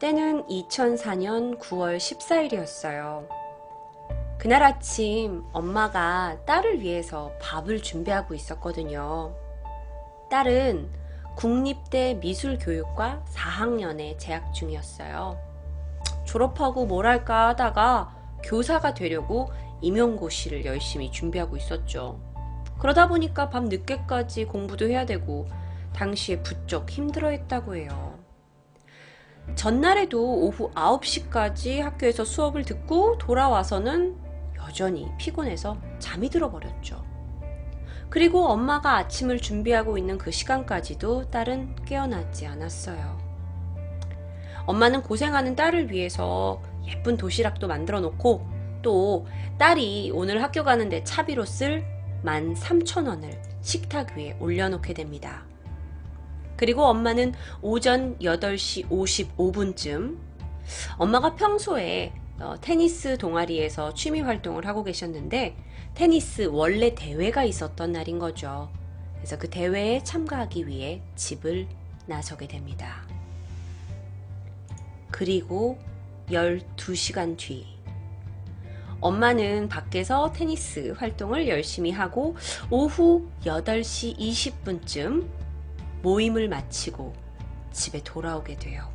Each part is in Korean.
때는 2004년 9월 14일이었어요. 그날 아침 엄마가 딸을 위해서 밥을 준비하고 있었거든요. 딸은 국립대 미술교육과 4학년에 재학 중이었어요. 졸업하고 뭘 할까 하다가 교사가 되려고 임용고시를 열심히 준비하고 있었죠. 그러다 보니까 밤 늦게까지 공부도 해야 되고 당시에 부쩍 힘들어했다고 해요. 전날에도 오후 9시까지 학교에서 수업을 듣고 돌아와서는 여전히 피곤해서 잠이 들어버렸죠. 그리고 엄마가 아침을 준비하고 있는 그 시간까지도 딸은 깨어나지 않았어요. 엄마는 고생하는 딸을 위해서 예쁜 도시락도 만들어 놓고 또 딸이 오늘 학교 가는데 차비로 쓸 13,000원을 식탁 위에 올려놓게 됩니다. 그리고 엄마는 오전 8시 55분쯤 엄마가 평소에 테니스 동아리에서 취미 활동을 하고 계셨는데 테니스 원래 대회가 있었던 날인 거죠. 그래서 그 대회에 참가하기 위해 집을 나서게 됩니다. 그리고 12시간 뒤 엄마는 밖에서 테니스 활동을 열심히 하고 오후 8시 20분쯤 모임을 마치고 집에 돌아오게 돼요.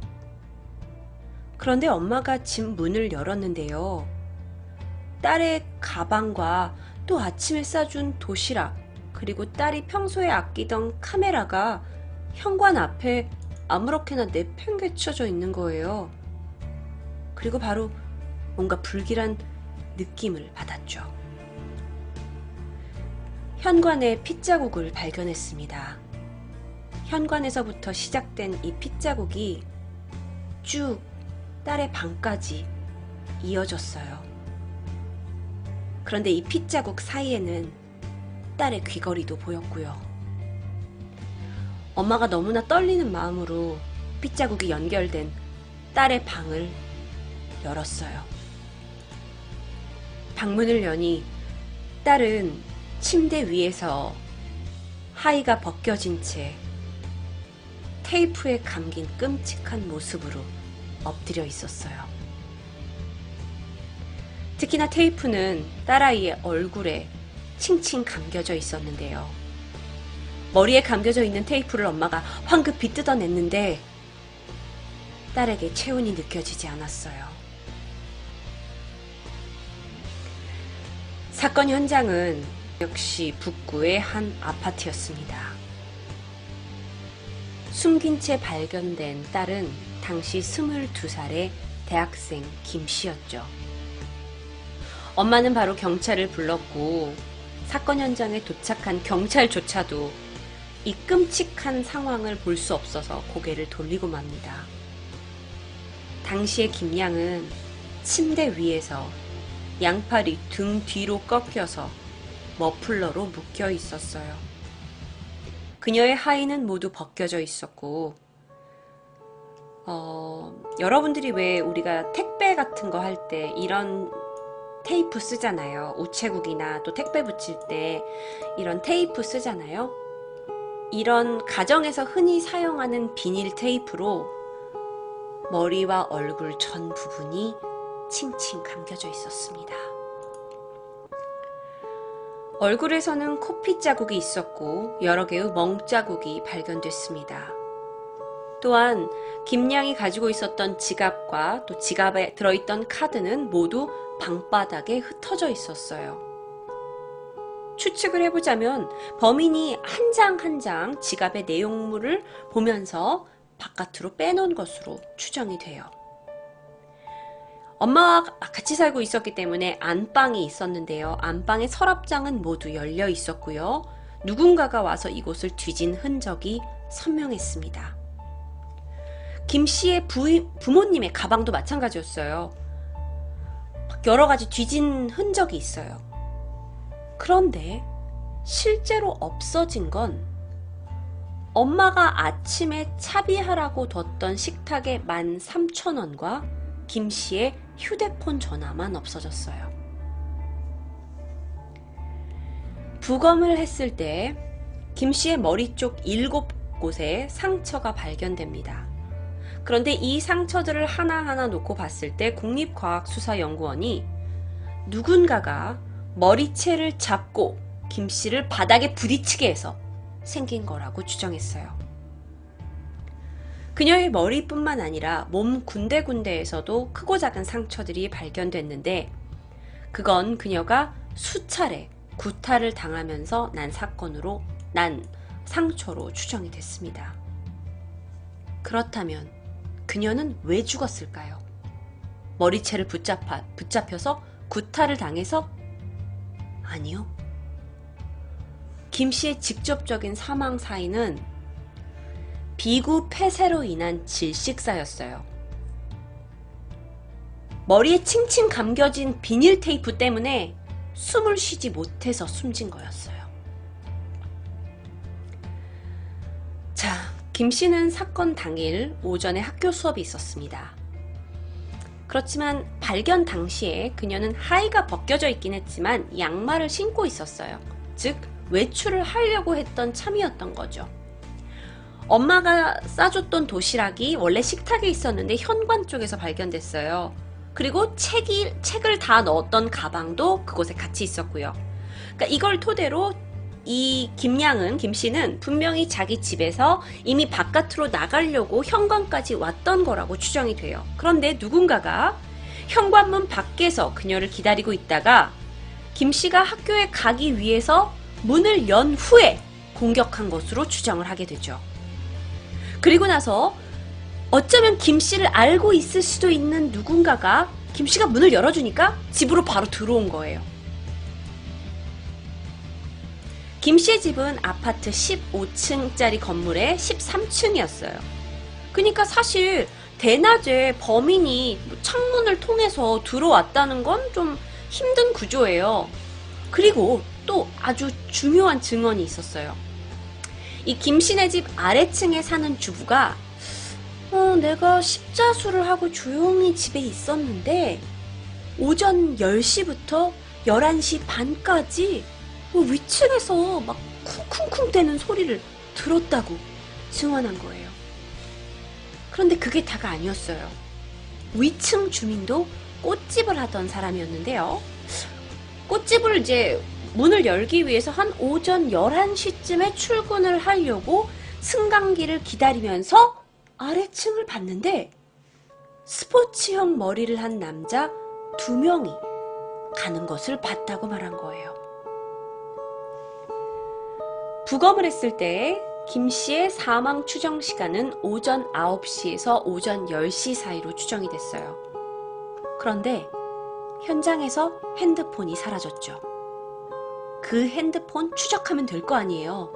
그런데 엄마가 집 문을 열었는데요. 딸의 가방과 또 아침에 싸준 도시락, 그리고 딸이 평소에 아끼던 카메라가 현관 앞에 아무렇게나 내팽개쳐져 있는 거예요. 그리고 바로 뭔가 불길한 느낌을 받았죠. 현관에 핏자국을 발견했습니다. 현관에서부터 시작된 이 핏자국이 쭉 딸의 방까지 이어졌어요. 그런데 이 핏자국 사이에는 딸의 귀걸이도 보였고요. 엄마가 너무나 떨리는 마음으로 핏자국이 연결된 딸의 방을 열었어요. 방문을 여니 딸은 침대 위에서 하의가 벗겨진 채 테이프에 감긴 끔찍한 모습으로 엎드려 있었어요. 특히나 테이프는 딸아이의 얼굴에 칭칭 감겨져 있었는데요. 머리에 감겨져 있는 테이프를 엄마가 황급히 뜯어냈는데 딸에게 체온이 느껴지지 않았어요. 사건 현장은 역시 북구의 한 아파트였습니다. 숨긴 채 발견된 딸은 당시 22살의 대학생 김씨였죠. 엄마는 바로 경찰을 불렀고 사건 현장에 도착한 경찰조차도 이 끔찍한 상황을 볼 수 없어서 고개를 돌리고 맙니다. 당시의 김양은 침대 위에서 양팔이 등 뒤로 꺾여서 머플러로 묶여 있었어요. 그녀의 하의는 모두 벗겨져 있었고 여러분들이 왜 우리가 택배 같은 거 할 때 이런 테이프 쓰잖아요. 우체국이나 또 택배 붙일 때 이런 테이프 쓰잖아요. 이런 가정에서 흔히 사용하는 비닐 테이프로 머리와 얼굴 전 부분이 칭칭 감겨져 있었습니다. 얼굴에서는 코피 자국이 있었고 여러 개의 멍 자국이 발견됐습니다. 또한 김양이 가지고 있었던 지갑과 또 지갑에 들어있던 카드는 모두 방바닥에 흩어져 있었어요. 추측을 해보자면 범인이 한 장 한 장 지갑의 내용물을 보면서 바깥으로 빼놓은 것으로 추정이 돼요. 엄마와 같이 살고 있었기 때문에 안방이 있었는데요. 안방의 서랍장은 모두 열려 있었고요. 누군가가 와서 이곳을 뒤진 흔적이 선명했습니다. 김 씨의 부모님의 가방도 마찬가지였어요. 여러 가지 뒤진 흔적이 있어요. 그런데 실제로 없어진 건 엄마가 아침에 차비하라고 뒀던 식탁의 13,000원과 김 씨의 휴대폰 전화만 없어졌어요. 부검을 했을 때 김 씨의 머리 쪽 7곳에 상처가 발견됩니다. 그런데 이 상처들을 하나하나 놓고 봤을 때 국립과학수사연구원이 누군가가 머리채를 잡고 김 씨를 바닥에 부딪히게 해서 생긴 거라고 주장했어요. 그녀의 머리뿐만 아니라 몸 군데군데에서도 크고 작은 상처들이 발견됐는데 그건 그녀가 수차례 구타를 당하면서 난 상처로 추정이 됐습니다. 그렇다면 그녀는 왜 죽었을까요? 머리채를 붙잡혀서 구타를 당해서? 아니요. 김 씨의 직접적인 사망 사인은 비구 폐쇄로 인한 질식사였어요. 머리에 칭칭 감겨진 비닐 테이프 때문에 숨을 쉬지 못해서 숨진 거였어요. 자, 김 씨는 사건 당일 오전에 학교 수업이 있었습니다. 그렇지만 발견 당시에 그녀는 하의가 벗겨져 있긴 했지만 양말을 신고 있었어요. 즉, 외출을 하려고 했던 참이었던 거죠. 엄마가 싸줬던 도시락이 원래 식탁에 있었는데 현관 쪽에서 발견됐어요. 그리고 책을 다 넣었던 가방도 그곳에 같이 있었고요. 그러니까 이걸 토대로 이 김 씨는 분명히 자기 집에서 이미 바깥으로 나가려고 현관까지 왔던 거라고 추정이 돼요. 그런데 누군가가 현관문 밖에서 그녀를 기다리고 있다가 김 씨가 학교에 가기 위해서 문을 연 후에 공격한 것으로 추정을 하게 되죠. 그리고 나서 어쩌면 김 씨를 알고 있을 수도 있는 누군가가 김 씨가 문을 열어주니까 집으로 바로 들어온 거예요. 김 씨의 집은 아파트 15층짜리 건물의 13층이었어요. 그러니까 사실 대낮에 범인이 창문을 통해서 들어왔다는 건 좀 힘든 구조예요. 그리고 또 아주 중요한 증언이 있었어요. 이 김 씨네 집 아래층에 사는 주부가 내가 십자수를 하고 조용히 집에 있었는데 오전 10시부터 11시 반까지 위층에서 막 쿵쿵쿵 대는 소리를 들었다고 증언한 거예요. 그런데 그게 다가 아니었어요. 위층 주민도 꽃집을 하던 사람이었는데요. 꽃집을 이제 문을 열기 위해서 한 오전 11시쯤에 출근을 하려고 승강기를 기다리면서 아래층을 봤는데 스포츠형 머리를 한 남자 2명이 가는 것을 봤다고 말한 거예요. 부검을 했을 때 김 씨의 사망 추정 시간은 오전 9시에서 오전 10시 사이로 추정이 됐어요. 그런데 현장에서 핸드폰이 사라졌죠. 그 핸드폰 추적하면 될 거 아니에요.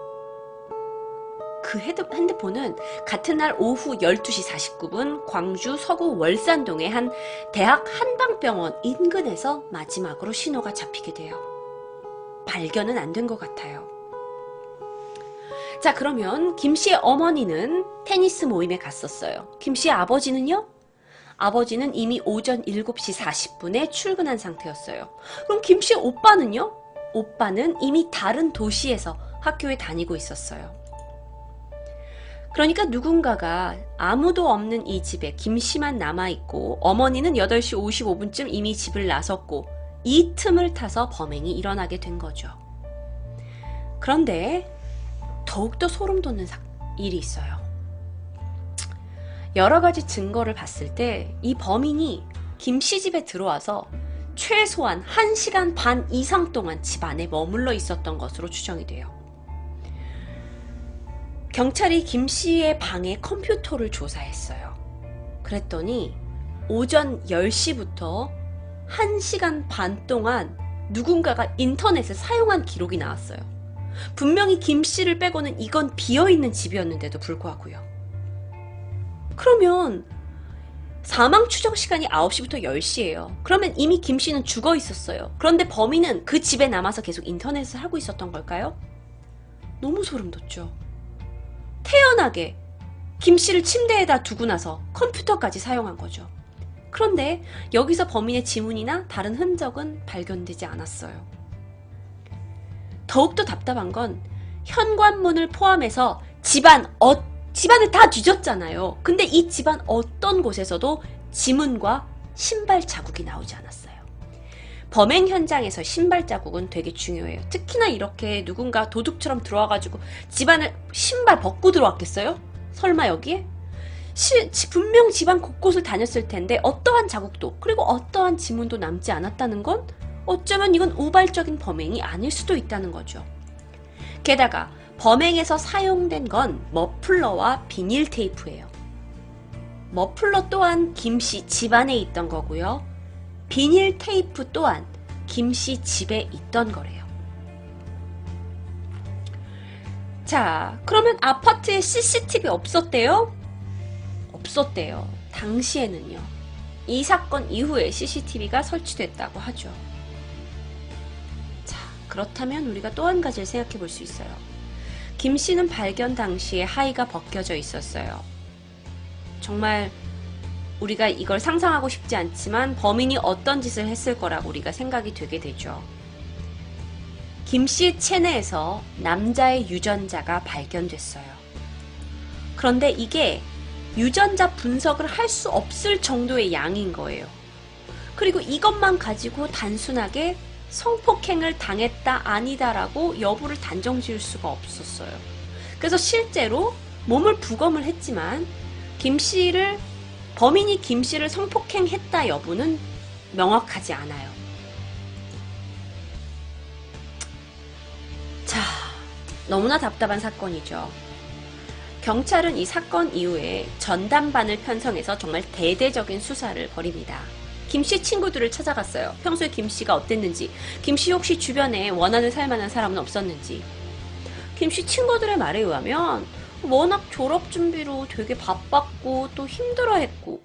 그 핸드폰은 같은 날 오후 12시 49분 광주 서구 월산동의 한 대학 한방병원 인근에서 마지막으로 신호가 잡히게 돼요. 발견은 안 된 것 같아요. 자, 그러면 김 씨의 어머니는 테니스 모임에 갔었어요. 김 씨의 아버지는요? 아버지는 이미 오전 7시 40분에 출근한 상태였어요. 그럼 김 씨의 오빠는요? 오빠는 이미 다른 도시에서 학교에 다니고 있었어요. 그러니까 누군가가 아무도 없는 이 집에 김 씨만 남아있고 어머니는 8시 55분쯤 이미 집을 나섰고 이 틈을 타서 범행이 일어나게 된 거죠. 그런데 더욱더 소름 돋는 일이 있어요. 여러 가지 증거를 봤을 때 이 범인이 김 씨 집에 들어와서 최소한 1시간 반 이상 동안 집 안에 머물러 있었던 것으로 추정이 돼요. 경찰이 김 씨의 방에 컴퓨터를 조사했어요. 그랬더니 오전 10시부터 1시간 반 동안 누군가가 인터넷을 사용한 기록이 나왔어요. 분명히 김 씨를 빼고는 이건 비어있는 집이었는데도 불구하고요. 그러면 사망 추정 시간이 9시부터 10시예요. 그러면 이미 김 씨는 죽어 있었어요. 그런데 범인은 그 집에 남아서 계속 인터넷을 하고 있었던 걸까요? 너무 소름 돋죠. 태연하게 김 씨를 침대에다 두고 나서 컴퓨터까지 사용한 거죠. 그런데 여기서 범인의 지문이나 다른 흔적은 발견되지 않았어요. 더욱더 답답한 건 현관문을 포함해서 집안 집안을 다 뒤졌잖아요. 근데 이 집안 어떤 곳에서도 지문과 신발 자국이 나오지 않았어요. 범행 현장에서 신발 자국은 되게 중요해요. 특히나 이렇게 누군가 도둑처럼 들어와가지고 집안을 신발 벗고 들어왔겠어요? 설마 여기에? 분명 집안 곳곳을 다녔을 텐데 어떠한 자국도 그리고 어떠한 지문도 남지 않았다는 건 어쩌면 이건 우발적인 범행이 아닐 수도 있다는 거죠. 게다가 범행에서 사용된 건 머플러와 비닐 테이프예요. 머플러 또한 김씨 집안에 있던 거고요. 비닐 테이프 또한 김씨 집에 있던 거래요. 자, 그러면 아파트에 CCTV 없었대요? 없었대요. 당시에는요. 이 사건 이후에 CCTV가 설치됐다고 하죠. 자, 그렇다면 우리가 또 한 가지를 생각해 볼 수 있어요. 김 씨는 발견 당시에 하의가 벗겨져 있었어요. 정말 우리가 이걸 상상하고 싶지 않지만 범인이 어떤 짓을 했을 거라고 우리가 생각이 되게 되죠. 김 씨 체내에서 남자의 유전자가 발견됐어요. 그런데 이게 유전자 분석을 할 수 없을 정도의 양인 거예요. 그리고 이것만 가지고 단순하게 성폭행을 당했다 아니다라고 여부를 단정 지을 수가 없었어요. 그래서 실제로 몸을 부검을 했지만 범인이 김 씨를 성폭행했다 여부는 명확하지 않아요. 자, 너무나 답답한 사건이죠. 경찰은 이 사건 이후에 전담반을 편성해서 정말 대대적인 수사를 벌입니다. 김씨 친구들을 찾아갔어요. 평소에 김씨가 어땠는지, 김씨 혹시 주변에 원한을 살 만한 사람은 없었는지. 김씨 친구들의 말에 의하면 워낙 졸업 준비로 되게 바빴고 또 힘들어했고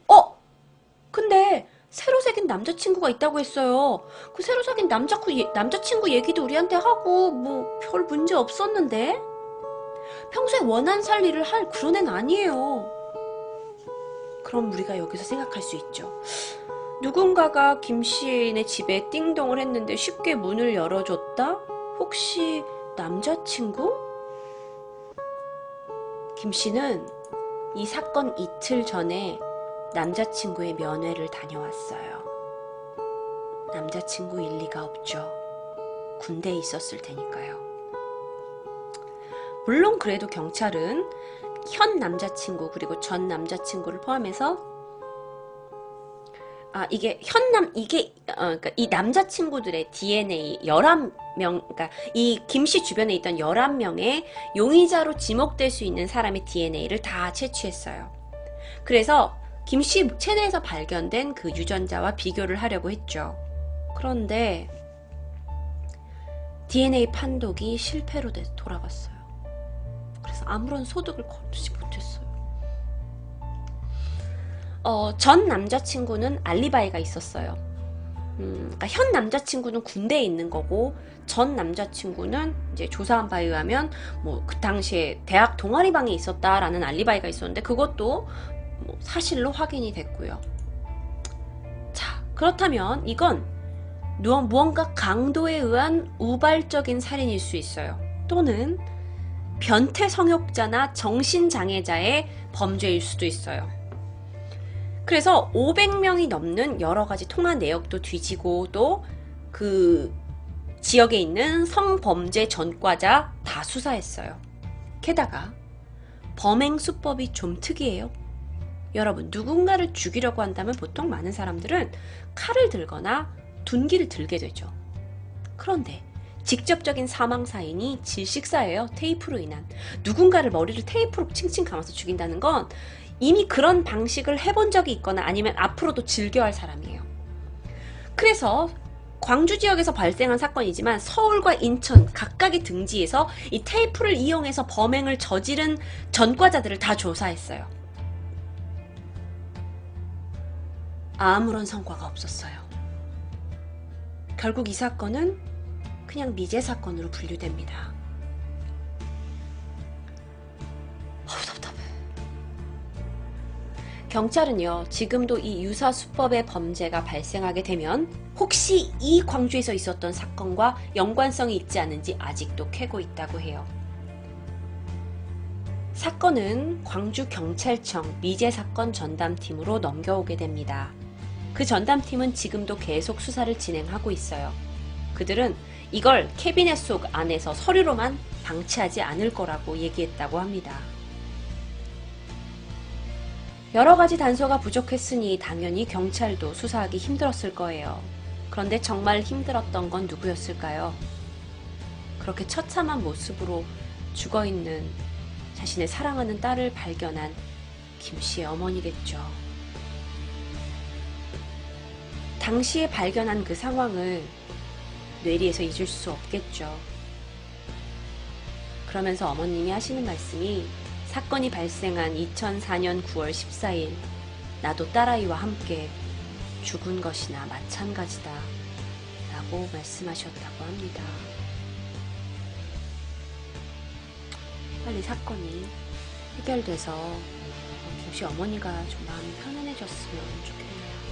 근데 새로 사귄 남자친구가 있다고 했어요. 그 새로 사귄 남자친구 얘기도 우리한테 하고 뭐 별 문제 없었는데 평소에 원한 살 일을 할 그런 애는 아니에요. 그럼 우리가 여기서 생각할 수 있죠. 누군가가 김 씨의 집에 띵동을 했는데 쉽게 문을 열어줬다? 혹시 남자친구? 김 씨는 이 사건 이틀 전에 남자친구의 면회를 다녀왔어요. 남자친구일 리가 없죠. 군대에 있었을 테니까요. 물론 그래도 경찰은 현 남자친구 그리고 전 남자친구를 포함해서 그러니까 이 남자친구들의 DNA 11명, 그러니까 이 김씨 주변에 있던 11명의 용의자로 지목될 수 있는 사람의 DNA를 다 채취했어요. 그래서 김씨 체내에서 발견된 그 유전자와 비교를 하려고 했죠. 그런데 DNA 판독이 실패로 돌아갔어요. 그래서 아무런 소득을 거두지 못했어요. 전 남자친구는 알리바이가 있었어요. 그러니까 현 남자친구는 군대에 있는 거고 전 남자친구는 이제 조사한 바에 의하면 뭐 그 당시에 대학 동아리방에 있었다라는 알리바이가 있었는데 그것도 뭐 사실로 확인이 됐고요. 자, 그렇다면 이건 무언가 강도에 의한 우발적인 살인일 수 있어요. 또는 변태 성욕자나 정신장애자의 범죄일 수도 있어요. 그래서 500명이 넘는 여러 가지 통화 내역도 뒤지고 또 그 지역에 있는 성범죄 전과자 다 수사했어요. 게다가 범행 수법이 좀 특이해요. 여러분, 누군가를 죽이려고 한다면 보통 많은 사람들은 칼을 들거나 둔기를 들게 되죠. 그런데 직접적인 사망 사인이 질식사예요. 테이프로 인한. 누군가를 머리를 테이프로 칭칭 감아서 죽인다는 건 이미 그런 방식을 해본 적이 있거나 아니면 앞으로도 즐겨할 사람이에요. 그래서 광주 지역에서 발생한 사건이지만 서울과 인천 각각의 등지에서 이 테이프를 이용해서 범행을 저지른 전과자들을 다 조사했어요. 아무런 성과가 없었어요. 결국 이 사건은 그냥 미제 사건으로 분류됩니다. 답답해. 경찰은요, 지금도 이 유사 수법의 범죄가 발생하게 되면 혹시 이 광주에서 있었던 사건과 연관성이 있지 않은지 아직도 캐고 있다고 해요. 사건은 광주경찰청 미제사건 전담팀으로 넘겨오게 됩니다. 그 전담팀은 지금도 계속 수사를 진행하고 있어요. 그들은 이걸 캐비넷 속 안에서 서류로만 방치하지 않을 거라고 얘기했다고 합니다. 여러 가지 단서가 부족했으니 당연히 경찰도 수사하기 힘들었을 거예요. 그런데 정말 힘들었던 건 누구였을까요? 그렇게 처참한 모습으로 죽어있는 자신의 사랑하는 딸을 발견한 김 씨의 어머니겠죠. 당시에 발견한 그 상황을 뇌리에서 잊을 수 없겠죠. 그러면서 어머님이 하시는 말씀이 사건이 발생한 2004년 9월 14일 나도 딸아이와 함께 죽은 것이나 마찬가지다 라고 말씀하셨다고 합니다. 빨리 사건이 해결돼서 김씨 어머니가 좀 마음이 편안해졌으면 좋겠네요.